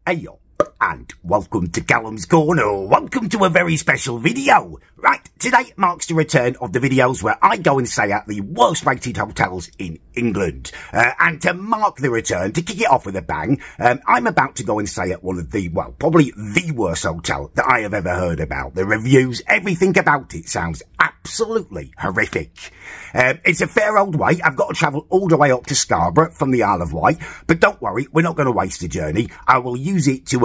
Heyo, and welcome to Callum's Corner. Welcome to a very special video. Right, today marks the return of the videos where I go and stay at the worst rated hotels in England. And to mark the return, to kick it off with a bang, I'm about to go and stay at one of the, well, probably the worst hotel that I have ever heard about. The reviews, everything about it sounds absolutely horrific. It's a fair old way. I've got to travel all the way up to Scarborough from the Isle of Wight, but don't worry, we're not going to waste the journey. I will use it to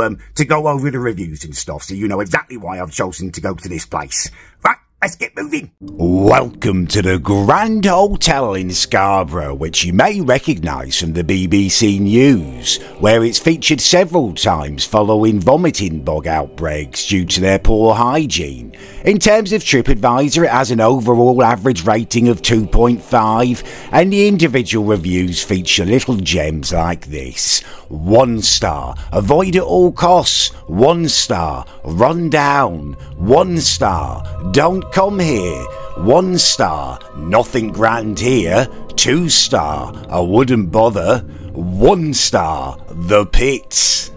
go over the reviews and stuff, so you know exactly why I've chosen to go to this place. Right, let's get moving. Welcome to the Grand Hotel in Scarborough, which you may recognise from the BBC News, where it's featured several times following vomiting bug outbreaks due to their poor hygiene. In terms of TripAdvisor, it has an overall average rating of 2.5, and the individual reviews feature little gems like this. 1 star, avoid at all costs. 1 star, run down. 1 star, don't come here. 1 star, nothing grand here. 2 star, I wouldn't bother. 1 star, the pits.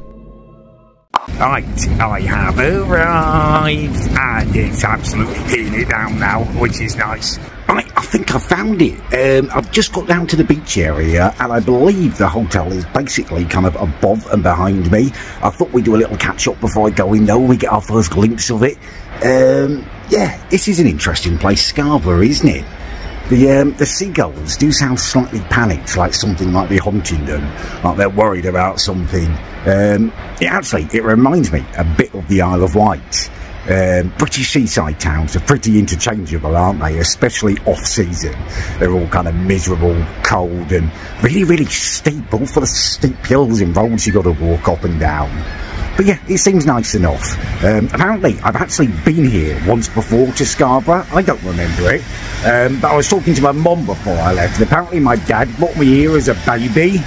Right, I have arrived, and it's absolutely peeing it down now, which is nice. Right, I think I found it. I've just got down to the beach area, and I believe the hotel is basically kind of above and behind me. I thought we'd do a little catch-up before I go in, though. We get our first glimpse of it. Yeah, this is an interesting place, Scarborough, isn't it? The seagulls do sound slightly panicked, like something might be haunting them, like they're worried about something. It reminds me a bit of the Isle of Wight. British seaside towns are pretty interchangeable, aren't they? Especially off-season. They're all kind of miserable, cold, and really, really steep, all full of steep hills and roads you've got to walk up and down. But yeah, it seems nice enough. Apparently, I've actually been here once before to Scarborough. I don't remember it. But I was talking to my mum before I left, and apparently my dad brought me here as a baby.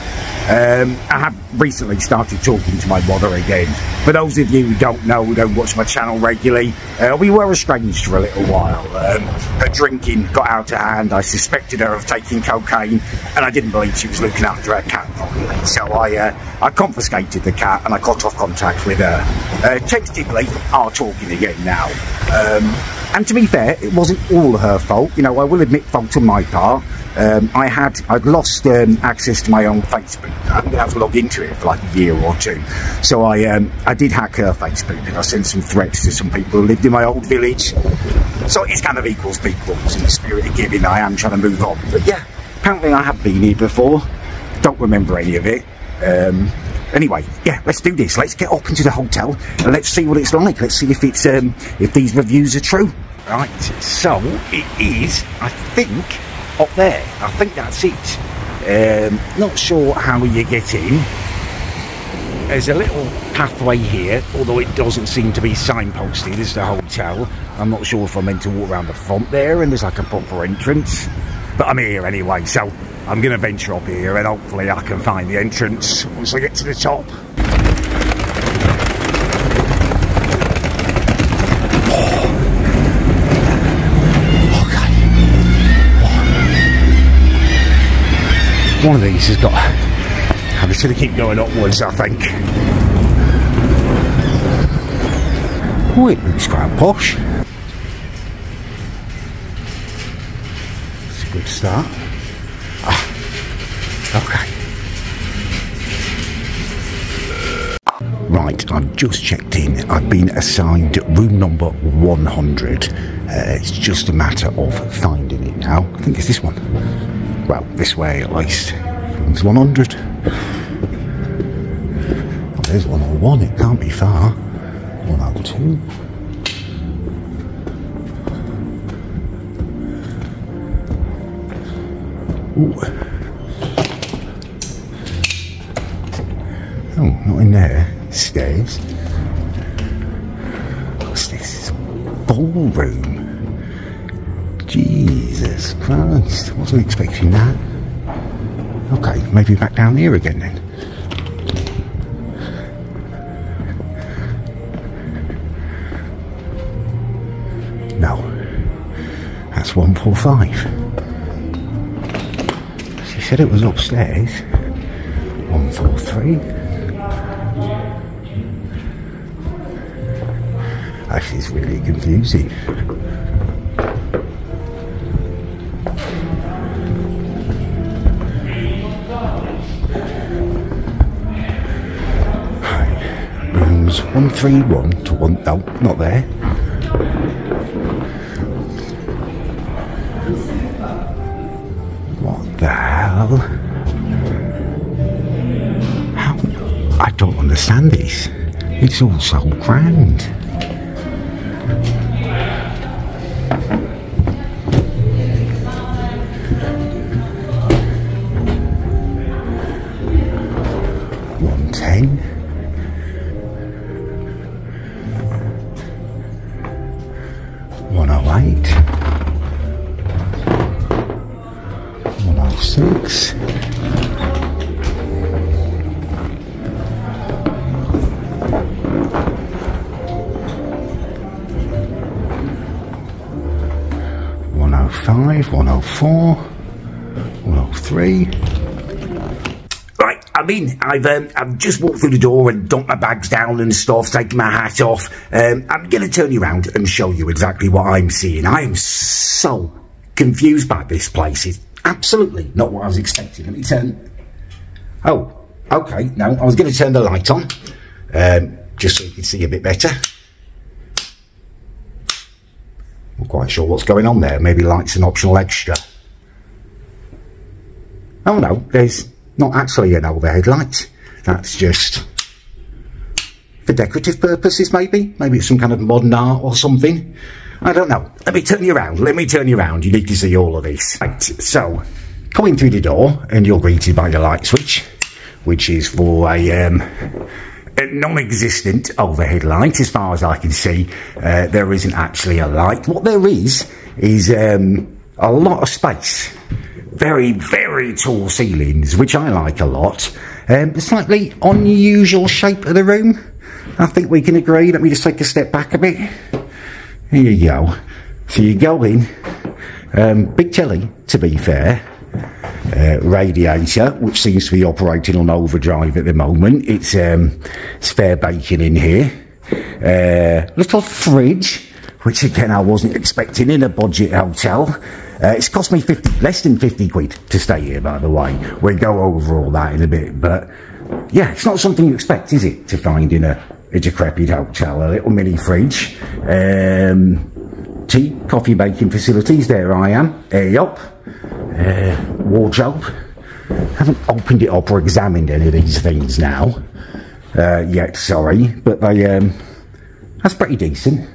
I have recently started talking to my mother again. For those of you who don't know, who don't watch my channel regularly, we were estranged for a little while. Her drinking got out of hand. I suspected her of taking cocaine, and I didn't believe she was looking after her cat properly. So I confiscated the cat, and I cut off contact with her. Tentatively, are talking again now. And to be fair, it wasn't all her fault. You know, I will admit fault on my part. I'd lost access to my own Facebook. I didn't have to log into it for like a year or two. So I did hack her Facebook, and I sent some threats to some people who lived in my old village. So it's kind of equals in the spirit of giving. I am trying to move on. But yeah, apparently I have been here before. Don't remember any of it. Anyway, yeah, let's do this. Let's get up into the hotel and let's see what it's like. Let's see if these reviews are true. Right, so it is, I think, up there. I think that's it. Not sure how you get in. There's a little pathway here, although it doesn't seem to be signposted as the hotel. I'm not sure if I'm meant to walk around the front there and there's like a proper entrance. But I'm here anyway, so I'm going to venture up here and hopefully I can find the entrance once I get to the top. One of these has got, I'm just going to keep going upwards, I think. Oh, it looks quite posh. It's a good start. Okay. Right, I've just checked in. I've been assigned room number 100. It's just a matter of finding it now. I think it's this one. Well, this way at least. It's 100. Oh, there's 101. It can't be far. 102. Ooh. Oh, not in there. Stairs. What's this? Ballroom. Jesus Christ, wasn't expecting that. Okay, maybe back down here again then. No, that's 145. She said it was upstairs. 143. This is really confusing. Rooms 131 to 1, no, not there. What the hell? How? I don't understand this. It's all so grand. $110. 108, 106, 105, 104, 103. Right, I'm in. I've just walked through the door and dumped my bags down and stuff, taken my hat off. I'm going to turn you around and show you exactly what I'm seeing. I am so confused by this place. It's absolutely not what I was expecting. Let me turn... Oh, okay. No, I was going to turn the light on, just so you can see a bit better. I'm quite sure what's going on there. Maybe light's an optional extra. Oh no, there's not actually an overhead light. That's just for decorative purposes, maybe. Maybe it's some kind of modern art or something. I don't know. Let me turn you around. Let me turn you around. You need to see all of this. Right, so, coming through the door, and you're greeted by the light switch, which is for a non-existent overhead light, as far as I can see. There isn't actually a light. What there is a lot of space. Very, very tall ceilings, which I like a lot. The slightly unusual shape of the room, I think we can agree. Let me just take a step back a bit. Here you go. So you go in, big telly, to be fair. Radiator, which seems to be operating on overdrive at the moment. It's fair baking in here. Little fridge, which again I wasn't expecting in a budget hotel. It's cost me less than 50 quid to stay here, by the way. We'll go over all that in a bit, but yeah, it's not something you expect, is it, to find in a decrepit hotel? A little mini fridge, tea, coffee making facilities. There I am. Up, wardrobe. Haven't opened it up or examined any of these things now yet. Sorry, but that's pretty decent.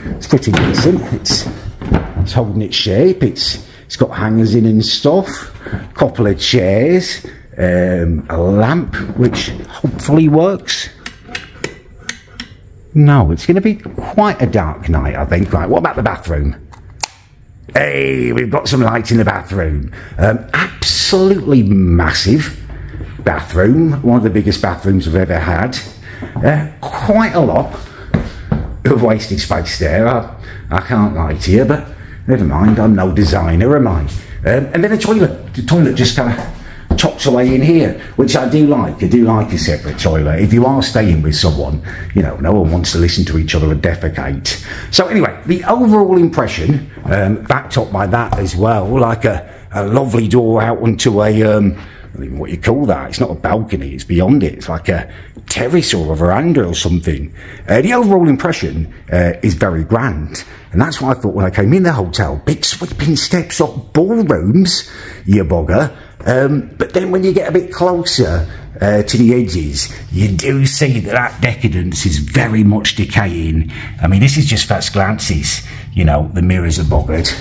It's pretty decent. It's holding its shape. It's got hangers in and stuff. Couple of chairs. A lamp which hopefully works. No, it's going to be quite a dark night, I think. Right, what about the bathroom? Hey, we've got some light in the bathroom. Absolutely massive bathroom. One of the biggest bathrooms I've ever had. Quite a lot of wasted space there. I can't lie to you, but never mind. I'm no designer, am I? And then a toilet. The toilet just kind of chops away in here, which I do like. I do like a separate toilet. If you are staying with someone, you know, no one wants to listen to each other and defecate. So anyway, the overall impression, backed up by that as well, like a lovely door out onto a, I don't even know what you call that. It's not a balcony, it's beyond it. It's like a terrace or a veranda or something. The overall impression is very grand. And that's what I thought when I came in the hotel. Big sweeping steps up, ballrooms, you bugger. But then when you get a bit closer to the edges, you do see that decadence is very much decaying. I mean, this is just first glances. You know, the mirrors are buggered.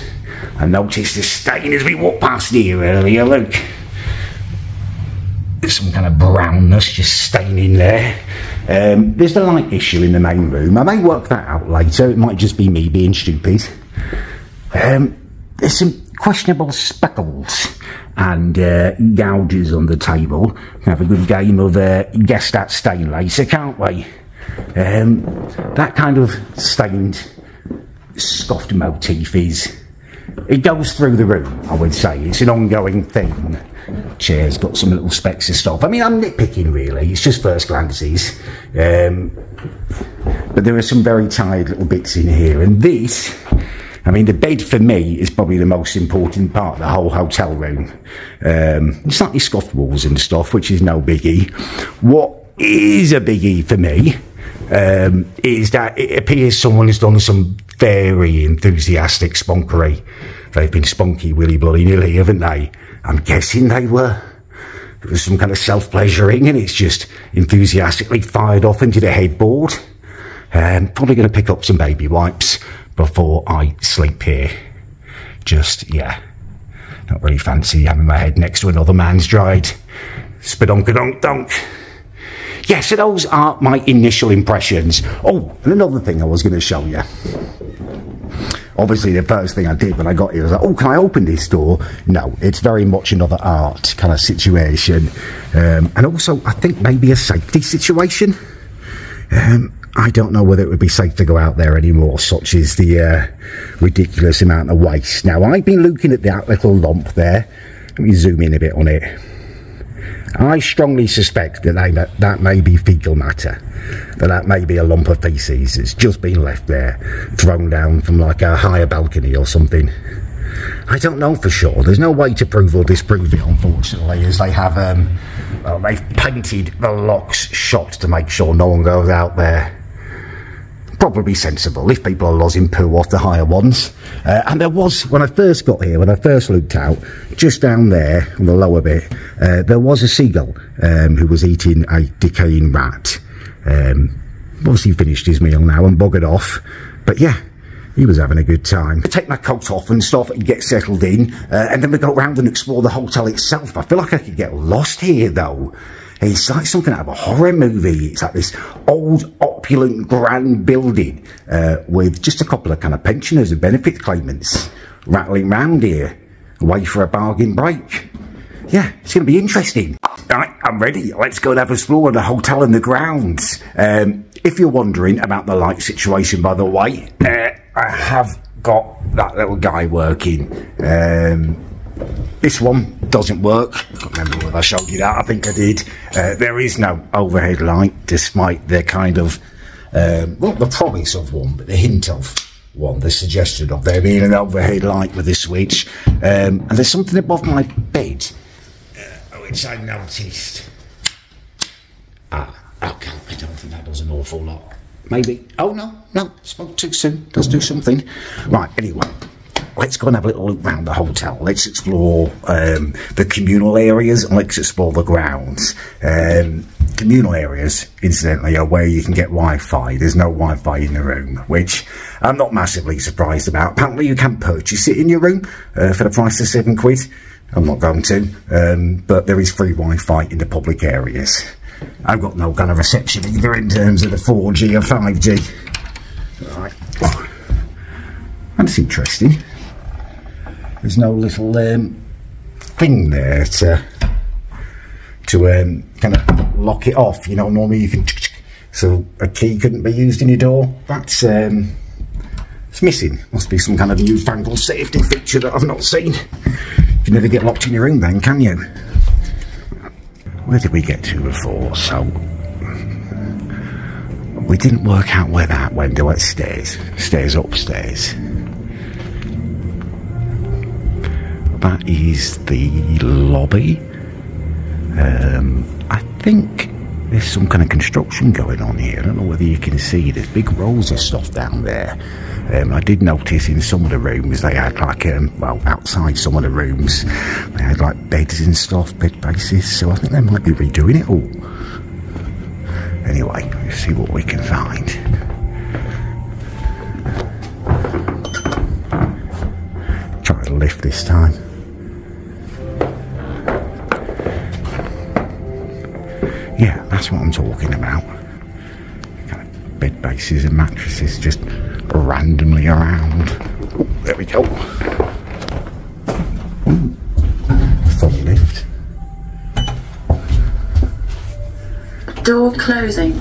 I noticed the stain as we walked past here earlier. Look, there's some kind of brownness just staining there. There's the light issue in the main room. I may work that out later. It might just be me being stupid. There's some questionable speckles and gouges on the table. We can have a good game of guess that stain later, can't we? That kind of stained, scuffed motif it goes through the room, I would say. It's an ongoing thing. Chair's got some little specks of stuff. I mean, I'm nitpicking really. It's just first glances. but there are some very tired little bits in here. And this, I mean, the bed for me is probably the most important part of the whole hotel room. Slightly scuffed walls and stuff, which is no biggie. What is a biggie for me is that it appears someone has done some very enthusiastic spunkery. They've been spunky willy bloody nilly, haven't they? I'm guessing they were. It was some kind of self-pleasuring, and it's just enthusiastically fired off into the headboard. Probably going to pick up some baby wipes before I sleep here. Just, yeah, not really fancy having my head next to another man's dried spadonkadonk-donk. Yeah, so those are my initial impressions. Oh, and another thing I was going to show you. Obviously, the first thing I did when I got here was like, oh, can I open this door? No, it's very much another art kind of situation. And also, I think maybe a safety situation. I don't know whether it would be safe to go out there anymore, such as the ridiculous amount of waste. Now, I've been looking at that little lump there. Let me zoom in a bit on it. I strongly suspect that that may be fecal matter, that may be a lump of faeces that's just been left there, thrown down from like a higher balcony or something. I don't know for sure. There's no way to prove or disprove it, unfortunately, as they have, well, they've painted the locks shut to make sure no one goes out there. Probably sensible if people are losing poo off the higher ones. And there was, when I first got here, when I first looked out, just down there on the lower bit, there was a seagull who was eating a decaying rat. Obviously finished his meal now and buggered off, but yeah, he was having a good time. I take my coat off and stuff and get settled in, and then we go around and explore the hotel itself. I feel like I could get lost here though. It's like something out of a horror movie. It's like this old, opulent, grand building with just a couple of kind of pensioners and benefit claimants rattling round here, away for a bargain break. Yeah, it's going to be interesting. Right, I'm ready. Let's go and have a explore of the hotel and the grounds. If you're wondering about the light situation, by the way, I have got that little guy working. This one doesn't work. I can't remember whether I showed you that. I think I did. There is no overhead light, despite the kind of, well, the promise of one, but the hint of one, the suggestion of there being an overhead light with a switch. And there's something above my bed, which I noticed. Okay, I don't think that does an awful lot. Maybe, oh no, spoke too soon. Does do something. Right, anyway. Let's go and have a little look around the hotel. Let's explore the communal areas and let's explore the grounds. Communal areas, incidentally, are where you can get Wi-Fi. There's no Wi-Fi in the room, which I'm not massively surprised about. Apparently you can purchase it in your room for the price of £7. I'm not going to, but there is free Wi-Fi in the public areas. I've got no kind of reception either in terms of the 4G or 5G. Right. That's interesting. There's no little thing there to kind of lock it off. You know, normally you can, so a key couldn't be used in your door. That's it's missing. Must be some kind of newfangled safety feature that I've not seen. You can never get locked in your room then, can you? Where did we get to before? So we didn't work out where that went. There were stairs upstairs. That is the lobby. I think there's some kind of construction going on here. I don't know whether you can see, there's big rolls of stuff down there. I did notice in some of the rooms they had like, well, outside some of the rooms, they had like beds and stuff, bed bases, so I think they might be redoing it all. Anyway, let's see what we can find. Try to lift this time. Yeah, that's what I'm talking about. Kind of bed bases and mattresses just randomly around. Oh, there we go. Ooh, funny lift. Door closing.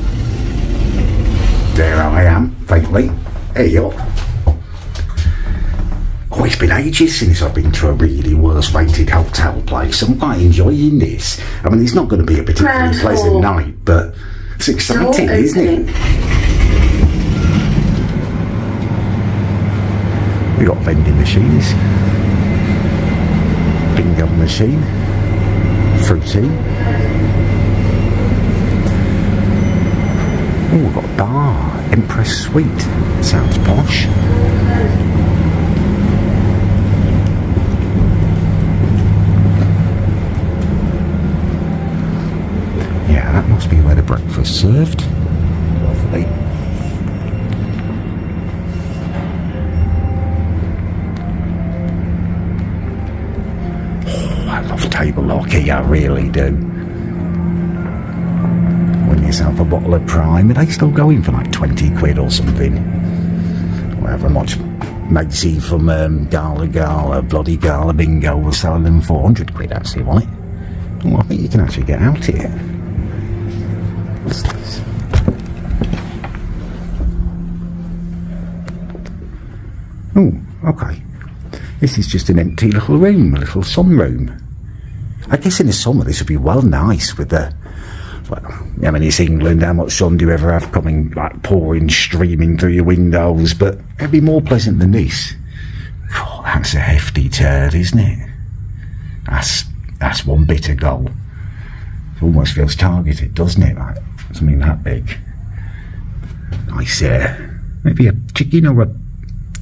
There I am, faintly. There you are. Oh, it's been ages since I've been to a really worst rated hotel place. I'm quite enjoying this. I mean, it's not going to be a particularly pleasant night, but it's exciting, isn't it? We got vending machines, bingo machine, fruity. Oh, we've got a bar, Empress Suite. Sounds posh. Yeah, that must be where the breakfast served. Lovely. Oh, I love table hockey, I really do. Win yourself a bottle of Prime. Are they still going for like 20 quid or something? However much Magsy from Bloody Gala Bingo was selling them 400 quid actually, wasn't it? Oh, I think you can actually get out here. What's this? Oh, okay. This is just an empty little room, a little sunroom. I guess in the summer this would be well nice with the... Well, I mean, it's England, how much sun do you ever have coming, like, pouring, streaming through your windows? But it'd be more pleasant than this. Oh, that's a hefty turd, isn't it? That's one bit of goal. It almost feels targeted, doesn't it? Like, something that big. Nice, maybe a chicken or a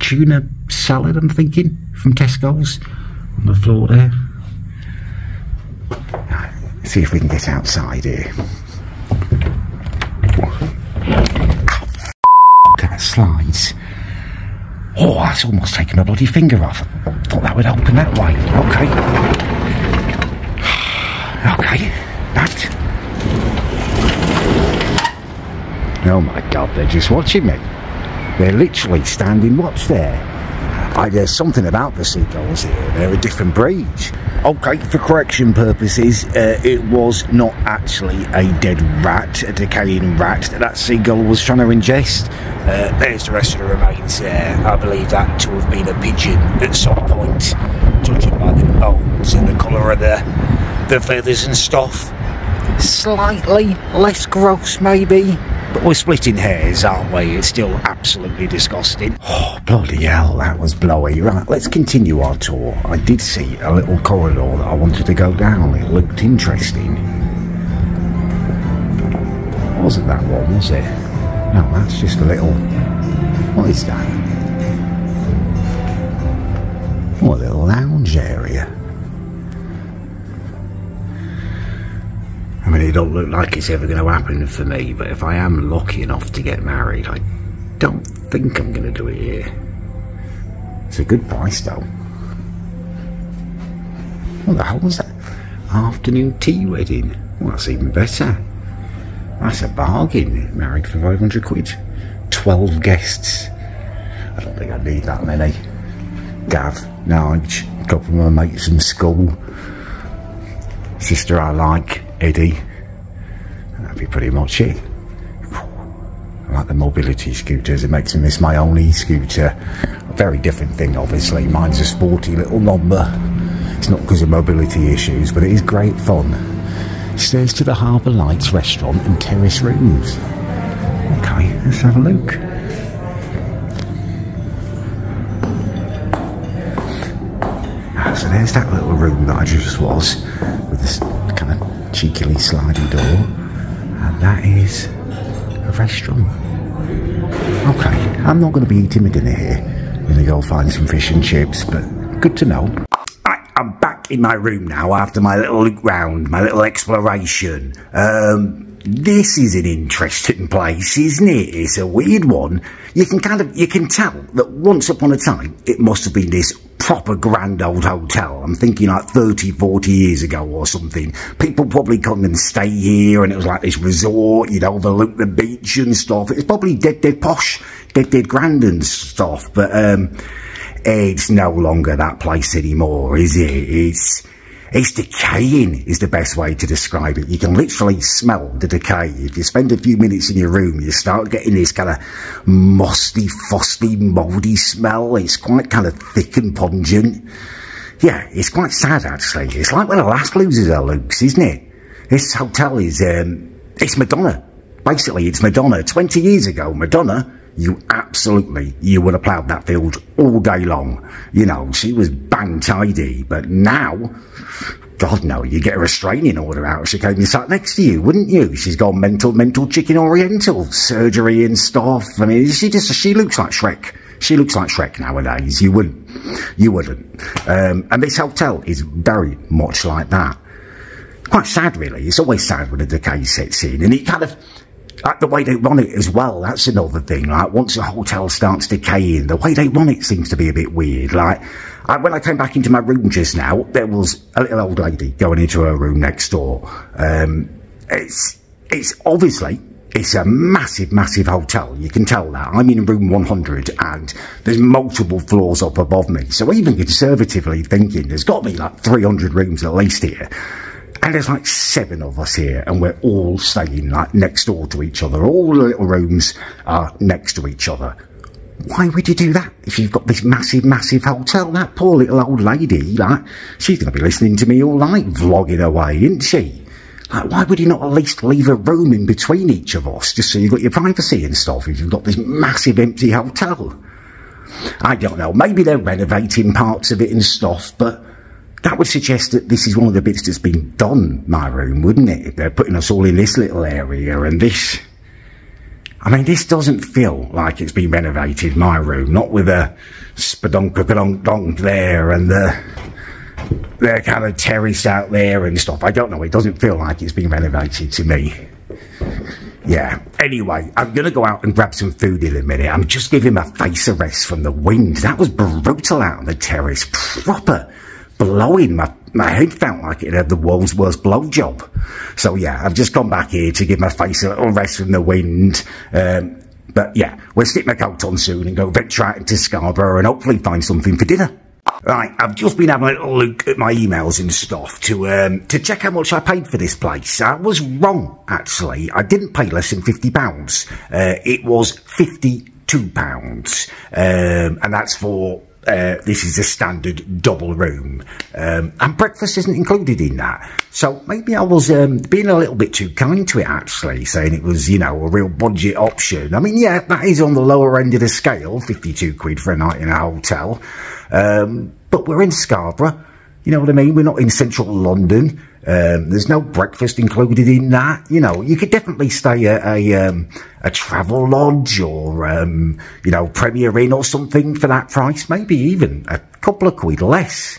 tuna salad, I'm thinking, from Tesco's. On the floor there. See if we can get outside here. Oh, that slides. Oh, that's almost taken my bloody finger off. I thought that would open that way. Okay. Okay. That. Oh my God, they're just watching me. They're literally standing watch there. There's something about the seagulls here. They're a different breed. Okay, for correction purposes, it was not actually a dead rat, a decaying rat that that seagull was trying to ingest. There's the rest of the remains there. I believe that to have been a pigeon at some point, judging by the bones and the colour of the feathers and stuff. Slightly less gross, maybe. But we're splitting hairs, aren't we? It's still absolutely disgusting. Oh, bloody hell, that was blowy. Right, let's continue our tour. I did see a little corridor that I wanted to go down. It looked interesting. Wasn't that one, was it? No, that's just a little... What is that? Oh, a little lounge area. I mean, it don't look like it's ever going to happen for me, but if I am lucky enough to get married, I don't think I'm going to do it here. It's a good price, though. What the hell was that? Afternoon tea wedding. Well, that's even better. That's a bargain. Married for 500 quid. 12 guests. I don't think I need that many. Gav, Nige, a couple of my mates from school. Sister I like, Eddie. That'd be pretty much it. I like the mobility scooters. It makes me miss my own e-scooter. A very different thing, obviously. Mine's a sporty little number. It's not because of mobility issues, but it is great fun. Stairs to the Harbour Lights restaurant and terrace rooms. Okay, let's have a look. So there's that little room that I just was, with this kind of cheekily sliding door, and that is a restaurant. Okay, I'm not going to be eating my dinner here. I'm going to go find some fish and chips, but good to know. Right, I'm back in my room now after my little look round, my little exploration. This is an interesting place, isn't it? It's a weird one. You can tell that once upon a time, it must have been this proper grand old hotel. I'm thinking like 30, 40 years ago or something. People probably come and stay here, and it was like this resort, you'd overlook the beach and stuff. It's probably dead posh, dead grand and stuff, but it's no longer that place anymore, is it? It's decaying is the best way to describe it. You can literally smell the decay. If you spend a few minutes in your room, you start getting this kind of musty, fusty, mouldy smell. It's quite kind of thick and pungent. Yeah, it's quite sad, actually. It's like when a lass loses her looks, isn't it? This hotel is, it's Madonna. Basically, it's Madonna. 20 years ago, Madonna, you would have ploughed that field all day long. You know, she was bang tidy, but now, God no, you get a restraining order out if she came and sat next to you, wouldn't you? She's got mental chicken oriental, surgery and stuff. I mean, she looks like Shrek. She looks like Shrek nowadays. You wouldn't. And this hotel is very much like that. Quite sad, really. It's always sad when a decay sets in, and it kind of, like the way they run it as well, that's another thing. Like, once a hotel starts decaying, the way they run it seems to be a bit weird. Like, when I came back into my room just now, there was a little old lady going into her room next door. It's obviously, it's a massive hotel. You can tell that. I'm in room 100 and there's multiple floors up above me. So even conservatively thinking, there's got to be like 300 rooms at least here. And there's like 7 of us here, and we're all staying like next door to each other. All the little rooms are next to each other. Why would you do that if you've got this massive hotel? That poor little old lady, like, she's going to be listening to me all night, vlogging away, isn't she? Like, why would you not at least leave a room in between each of us, just so you've got your privacy and stuff, if you've got this massive empty hotel? I don't know, maybe they're renovating parts of it and stuff, but that would suggest that this is one of the bits that's been done, my room, wouldn't it? If they're putting us all in this little area, and this, I mean, this doesn't feel like it's been renovated, my room, not with a spedonk there and the kind of terrace out there and stuff. I don't know, it doesn't feel like it's been renovated to me. Yeah, anyway, I'm going to go out and grab some food in a minute. I'm just giving my face a rest from the wind. That was brutal out on the terrace, proper blowing. My head felt like it had the world's worst blowjob. So yeah, I've just gone back here to give my face a little rest from the wind. But yeah, we'll stick my coat on soon and go venture out into Scarborough and hopefully find something for dinner. Right, I've just been having a little look at my emails and stuff to check how much I paid for this place. I was wrong, actually. I didn't pay less than £50. It was £52. And that's for this is a standard double room, and breakfast isn't included in that. So maybe I was being a little bit too kind to it, actually, saying it was, you know, a real budget option. I mean, yeah, that is on the lower end of the scale, 52 quid for a night in a hotel, but we're in Scarborough, you know what I mean? We're not in central London. There's no breakfast included in that. You know, you could definitely stay at a travel lodge or, you know, Premier Inn or something for that price. Maybe even a couple of quid less.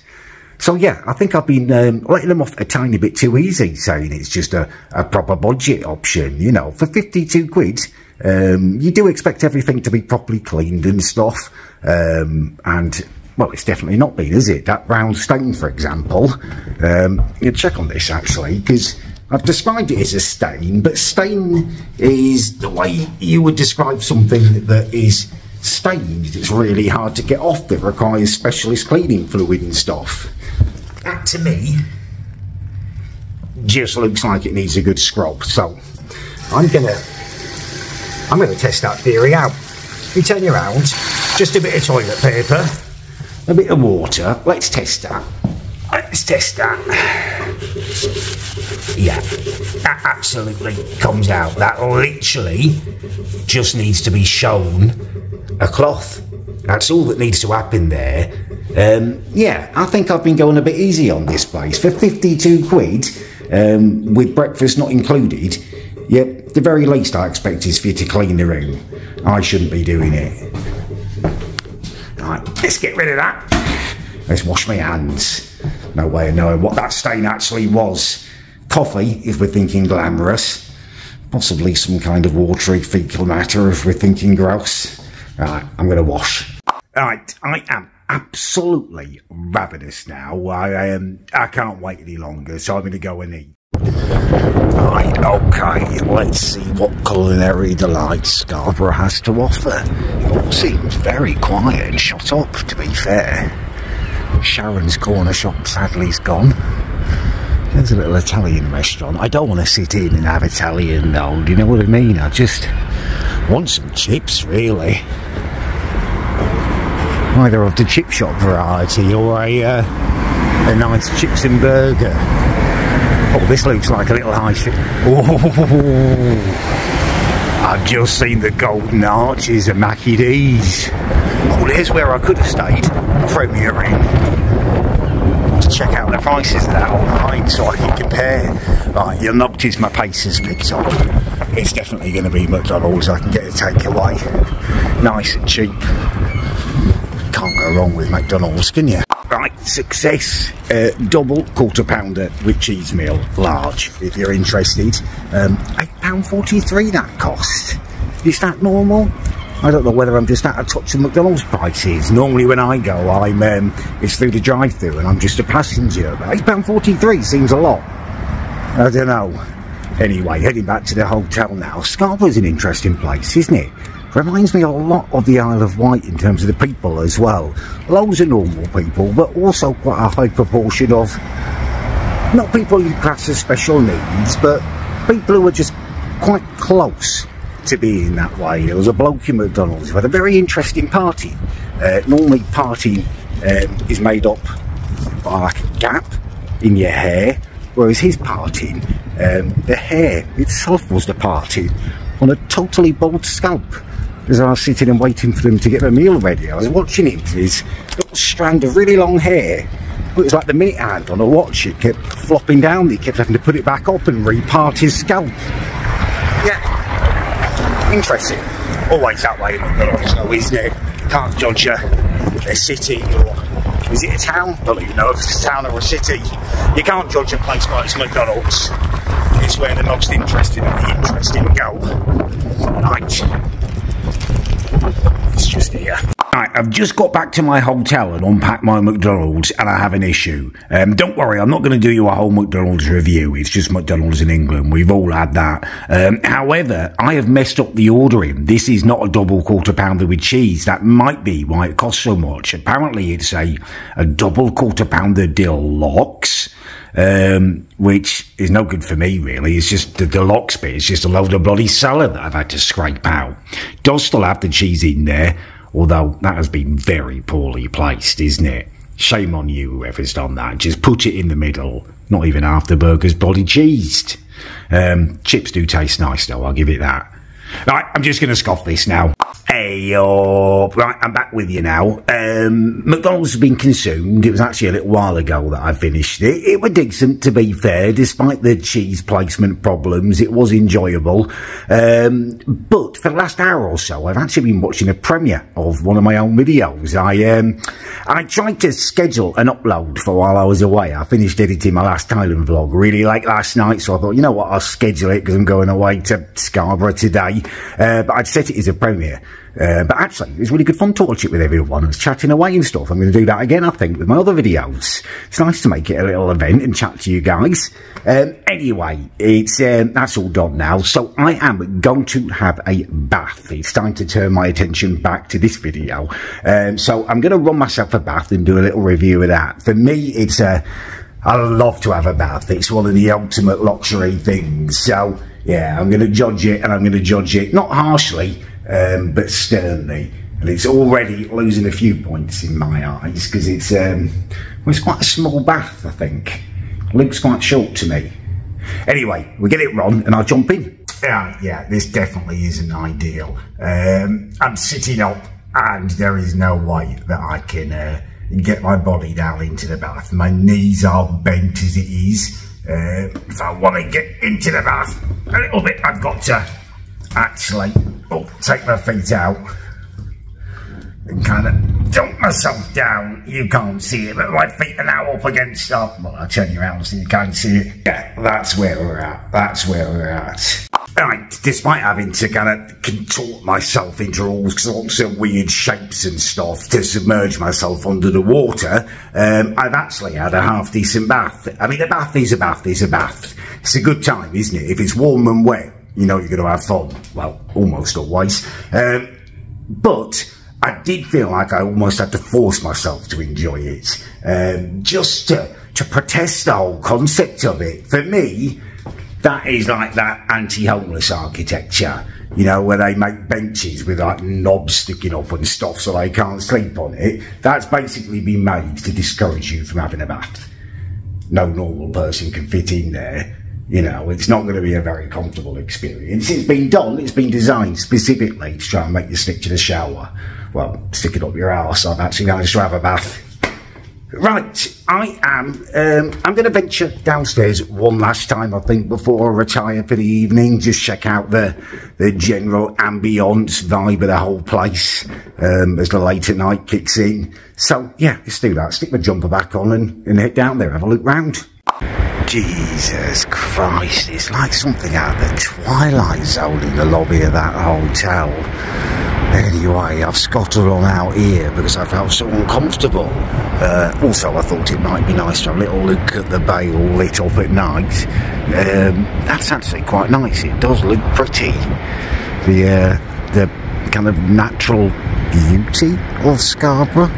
So yeah, I think I've been letting them off a tiny bit too easy, saying it's just a proper budget option. You know, for 52 quid, you do expect everything to be properly cleaned and stuff. And well, it's definitely not been, is it? That brown stain, for example. You check on this, actually, because I've described it as a stain, but stain is the way you would describe something that is stained. It's really hard to get off, that requires specialist cleaning fluid and stuff. That, to me, just looks like it needs a good scrub. So, I'm gonna test that theory out. You turn you around, just a bit of toilet paper, a bit of water. Let's test that. Let's test that. Yeah, that absolutely comes out. That literally just needs to be shown a cloth. That's all that needs to happen there. Yeah, I think I've been going a bit easy on this place. For 52 quid, with breakfast not included, yeah, the very least I expect is for you to clean the room. I shouldn't be doing it. Right, let's get rid of that. Let's wash my hands. No way of knowing what that stain actually was. Coffee, if we're thinking glamorous. Possibly some kind of watery fecal matter, if we're thinking gross. Right, I'm going to wash. Right, I am absolutely ravenous now. I can't wait any longer, so I'm going to go and eat. Right, okay, let's see what culinary delights Scarborough has to offer. It all seems very quiet and shut up, to be fair. Sharon's corner shop sadly is gone. There's a little Italian restaurant. I don't want to sit in and have Italian though, do you know what I mean? I just want some chips, really. Either of the chip shop variety or a nice chips and burger. Oh, this looks like a little high shit. Oh, I've just seen the golden arches of Mackie D's. Oh, there's where I could have stayed. Premier Inn. To check out the prices of that online so I can compare. Right, you'll notice my pace has picked up. It's definitely going to be McDonald's. I can get a takeaway. Nice and cheap. Can't go wrong with McDonald's, can you? Right, success. Double quarter pounder with cheese meal, large, if you're interested. £8.43 that cost. Is that normal? I don't know whether I'm just out of touch with McDonald's prices. Normally when I go, it's through the drive-thru and I'm just a passenger. But £8.43 seems a lot. I don't know. Anyway, heading back to the hotel now. Scarborough's an interesting place, isn't it? Reminds me a lot of the Isle of Wight in terms of the people as well. Loads of normal people, but also quite a high proportion of, not people you class as special needs, but people who are just quite close to being that way. There was a bloke in McDonald's who had a very interesting party. Normally partying is made up by like a gap in your hair, whereas his partying, the hair itself was the party on a totally bald scalp. As I was sitting and waiting for them to get their meal ready, I was watching him with his little strand of really long hair. But it was like the minute I had on a watch, it kept flopping down. He kept having to put it back up and repart his scalp. Yeah, interesting. Always that way in McDonald's, though, isn't it? Can't judge a city or is it a town? I don't even know if it's a town or a city. You can't judge a place by its McDonald's. It's where the most interesting of the interesting go. Right. It's just here. Right, I've just got back to my hotel and unpacked my McDonald's and I have an issue. Don't worry, I'm not going to do you a whole McDonald's review. It's just McDonald's in England. We've all had that. However, I have messed up the ordering. This is not a double quarter pounder with cheese. That might be why it costs so much. Apparently it's a double quarter pounder deluxe. Which is no good for me really. It's just the deluxe bit. It's just a load of bloody salad that I've had to scrape out. Does still have the cheese in there, although that has been very poorly placed, isn't it? Shame on you, whoever's done that. Just put it in the middle. Not even half the burger's bloody cheesed. Chips do taste nice though, I'll give it that. Right, I'm just going to scoff this now. Hey, right, I'm back with you now. McDonald's has been consumed. It was actually a little while ago that I finished it. It was decent, to be fair, despite the cheese placement problems. It was enjoyable. But for the last hour or so, I've actually been watching a premiere of one of my own videos. I tried to schedule an upload for while I was away. I finished editing my last Thailand vlog really late last night, so I thought, you know what, I'll schedule it because I'm going away to Scarborough today. But I'd set it as a premiere. But actually, it was really good fun to watch it with everyone. I was chatting away and stuff. I'm going to do that again, I think, with my other videos. It's nice to make it a little event and chat to you guys. Anyway, it's that's all done now. So I am going to have a bath. It's time to turn my attention back to this video. So I'm going to run myself a bath and do a little review of that. For me, it's I love to have a bath. It's one of the ultimate luxury things. So yeah, I'm going to judge it, and I'm going to judge it not harshly, but sternly. And it's already losing a few points in my eyes because it's well, it's quite a small bath, I think. It looks quite short to me. Anyway, we get it run and I'll jump in. Yeah, this definitely isn't ideal. I'm sitting up and there is no way that I can get my body down into the bath. My knees are bent as it is. If I want to get into the bath a little bit, I've got to actually take my feet out and kind of dump myself down. You can't see it, but my feet are now up against well, I'll turn you around so you can see it. Yeah, that's where we're at. That's where we're at. Right, despite having to kind of contort myself into all sorts of weird shapes and stuff to submerge myself under the water, I've actually had a half-decent bath. I mean, a bath is a bath is a bath. It's a good time, isn't it? If it's warm and wet, you know you're going to have fun. Well, almost always. But I did feel like I almost had to force myself to enjoy it. Just to protest the whole concept of it. For me, that is like that anti-homeless architecture, you know, where they make benches with like knobs sticking up and stuff so they can't sleep on it. That's basically been made to discourage you from having a bath. No normal person can fit in there. You know, it's not going to be a very comfortable experience. It's been done, it's been designed specifically to try and make you stick to the shower. Well, stick it up your arse. I've actually managed to have a bath. Right, I'm going to venture downstairs one last time, I think, before I retire for the evening. Just check out the general ambience vibe of the whole place as the later night kicks in. So, yeah, let's do that. Stick my jumper back on and head down there, have a look round. Jesus Christ, it's like something out of the Twilight Zone in the lobby of that hotel. Anyway, I've scottled on out here because I felt so uncomfortable. Also, I thought it might be nice to have a little look at the bay all lit up at night. That's actually quite nice. It does look pretty. The kind of natural beauty of Scarborough.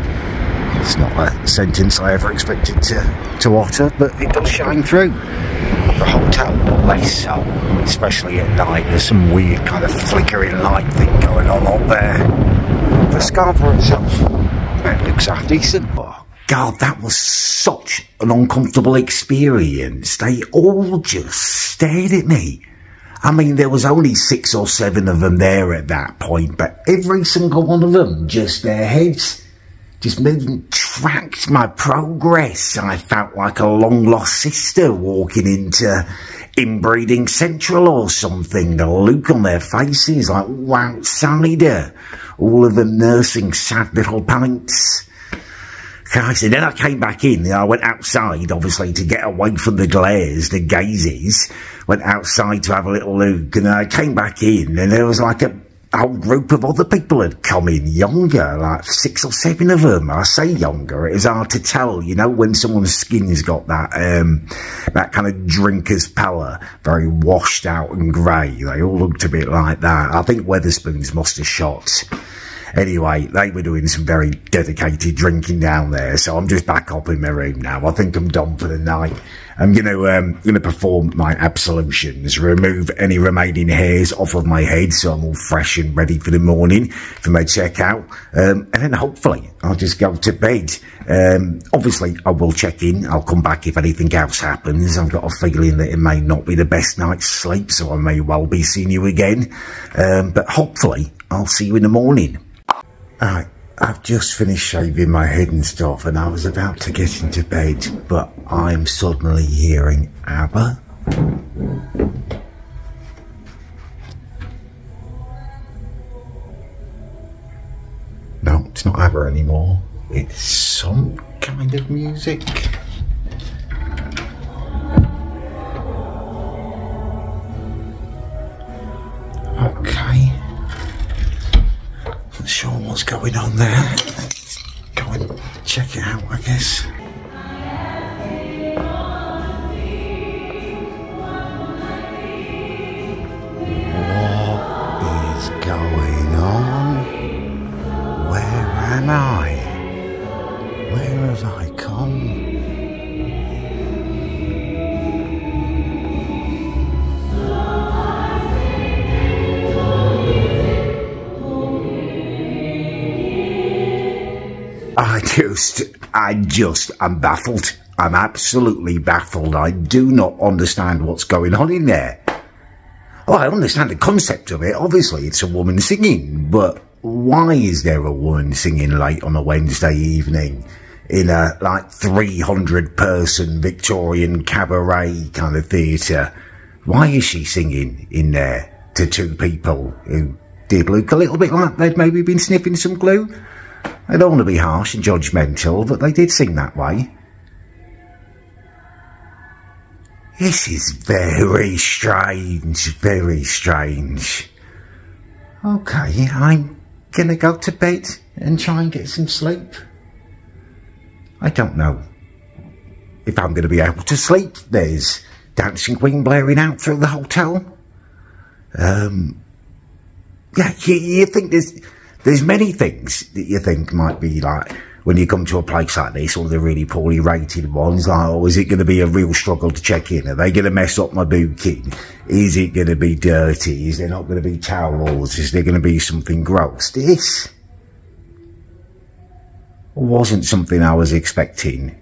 It's not a sentence I ever expected to utter, but it does shine through. The hotel, less so, especially at night. There's some weird kind of flickering light thing going on up there. The Scarborough itself, it looks half decent. Oh, God, that was such an uncomfortable experience. They all just stared at me. I mean, there was only 6 or 7 of them there at that point, but every single one of them, just their heads just moved and tracked my progress. I felt like a long-lost sister walking into Inbreeding Central or something. The look on their faces, like outsider. All of them nursing sad little pints. Christ, and then I came back in. I went outside, obviously, to get away from the glares, the gazes. Went outside to have a little look, and I came back in, and there was like a whole group of other people had come in, younger, like 6 or 7 of them. I say younger, it is hard to tell, you know, when someone's skin's got that that kind of drinker's pallor, very washed out and grey. They all looked a bit like that. I think Wetherspoons must have shot. Anyway, they were doing some very dedicated drinking down there, so I'm just back up in my room now. I think I'm done for the night. I'm gonna perform my absolutions, remove any remaining hairs off of my head, so I'm all fresh and ready for the morning for my checkout, and then hopefully I'll just go to bed. Obviously I will check in. I'll come back if anything else happens. I've got a feeling that it may not be the best night's sleep, so I may well be seeing you again. But hopefully I'll see you in the morning. Alright, I've just finished shaving my head and stuff, and I was about to get into bed, but I'm suddenly hearing ABBA. No, it's not ABBA anymore. It's some kind of music. Okay. Not sure what's going on there. Let's go and check it out, I guess. What is going on? Where am I? Where have I come? I'm baffled. I'm absolutely baffled. I do not understand what's going on in there. Oh, I understand the concept of it. Obviously, it's a woman singing, but why is there a woman singing late on a Wednesday evening in a, like, 300-person Victorian cabaret kind of theatre? Why is she singing in there to 2 people who did look a little bit like they'd maybe been sniffing some glue? I don't want to be harsh and judgmental, but they did sing that way. This is very strange, very strange. Okay, I'm gonna go to bed and try and get some sleep. I don't know if I'm gonna be able to sleep. There's Dancing Queen blaring out through the hotel. Yeah, you think there's many things that you think might be like, when you come to a place like this, all the really poorly rated ones, like, oh, is it going to be a real struggle to check in? Are they going to mess up my booking? Is it going to be dirty? Is there not going to be towels? Is there going to be something gross? This wasn't something I was expecting.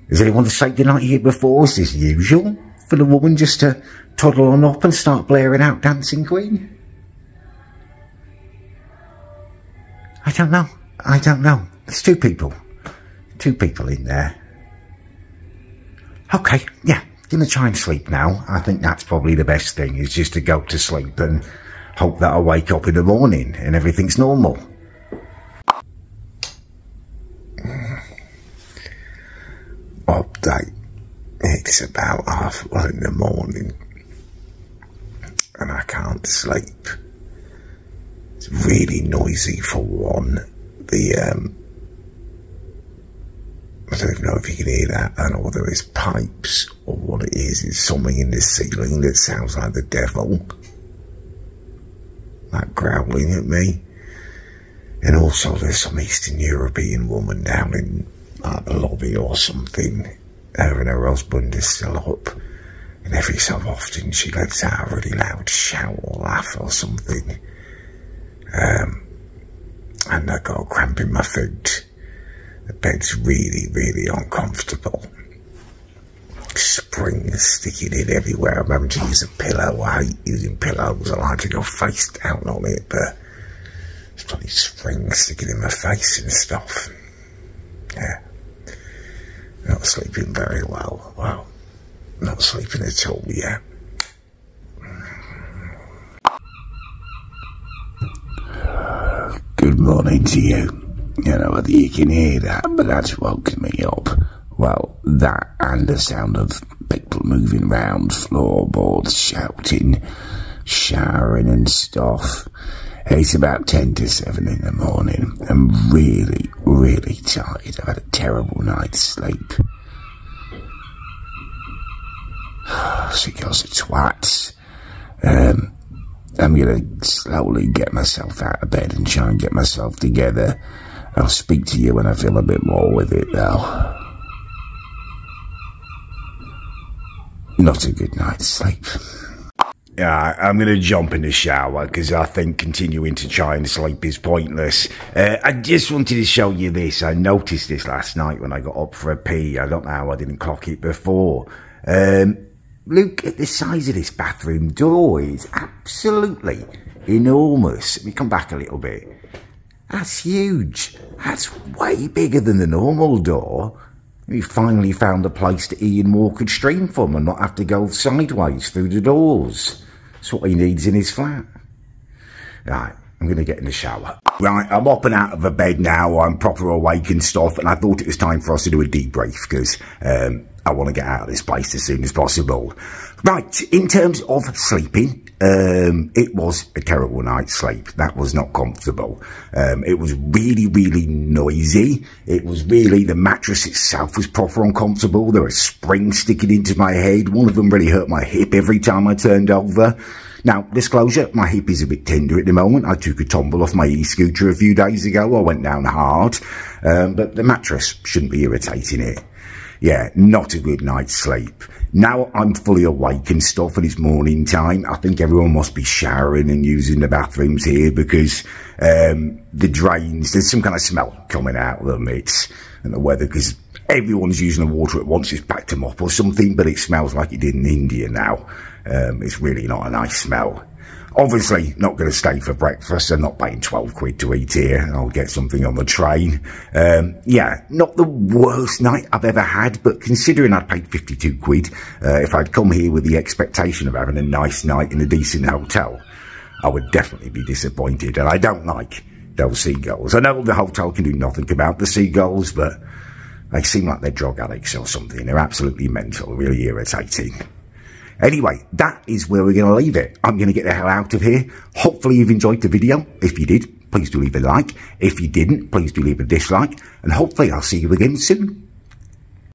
Has anyone stayed the night here before? Is this usual for the woman just to toddle on up and start blaring out Dancing Queen? I don't know. I don't know. There's two people. Two people in there. Okay, yeah, gonna try and sleep now. I think that's probably the best thing, is just to go to sleep and hope that I'll wake up in the morning and everything's normal. Update. It's about 1:30 in the morning and I can't sleep. It's really noisy for one. I don't even know if you can hear that. I don't know whether it's pipes or what it is. It's something in the ceiling that sounds like the devil. Like growling at me. And also there's some Eastern European woman down in the lobby or something. Her and her husband is still up. And every so often she lets out a really loud shout or laugh or something. And I got a cramp in my foot. The bed's really, really uncomfortable. Springs sticking in everywhere. I'm having to use a pillow. I hate using pillows. I like to go face down on it, but there's bloody springs sticking in my face and stuff. Yeah. Not sleeping very well. Well, not sleeping at all yet. Good morning to you. You know whether you can hear that, but that's woken me up. Well, that and the sound of people moving round, floorboards, shouting, showering and stuff. It's about 10 to 7 in the morning. I'm really, really tired. I've had a terrible night's sleep. Because of twats. I'm going to slowly get myself out of bed and try and get myself together. I'll speak to you when I feel a bit more with it, though. Not a good night's sleep. Yeah, I'm going to jump in the shower because I think continuing to try and sleep is pointless. I just wanted to show you this. I noticed this last night when I got up for a pee. I don't know how I didn't clock it before. Look at the size of this bathroom door. It's absolutely enormous. Let me come back a little bit. That's huge. That's way bigger than the normal door. We finally found a place that Ian Moore could stream from and not have to go sideways through the doors. That's what he needs in his flat. Right, I'm going to get in the shower. Right, I'm up and out of the bed now. I'm proper awake and stuff, and I thought it was time for us to do a debrief because I want to get out of this place as soon as possible. Right, in terms of sleeping, it was a terrible night's sleep. That was not comfortable. It was really, really noisy. It was really, the mattress itself was proper uncomfortable. There were springs sticking into my head. One of them really hurt my hip every time I turned over. Now, disclosure, my hip is a bit tender at the moment. I took a tumble off my e-scooter a few days ago. I went down hard. But the mattress shouldn't be irritating it. Yeah, not a good night's sleep. Now I'm fully awake and stuff and it's morning time. I think everyone must be showering and using the bathrooms here because the drains, there's some kind of smell coming out of them. It's and the weather, because everyone's using the water at once. It's back to mop or something, but it smells like it did in India now. It's really not a nice smell. Obviously, not going to stay for breakfast. I'm not paying 12 quid to eat here. I'll get something on the train. Yeah, not the worst night I've ever had, but considering I'd paid 52 quid, if I'd come here with the expectation of having a nice night in a decent hotel, I would definitely be disappointed. And I don't like those seagulls. I know the hotel can do nothing about the seagulls, but they seem like they're drug addicts or something. They're absolutely mental, really irritating. Anyway, that is where we're going to leave it. I'm going to get the hell out of here. Hopefully you've enjoyed the video. If you did, please do leave a like. If you didn't, please do leave a dislike. And hopefully I'll see you again soon.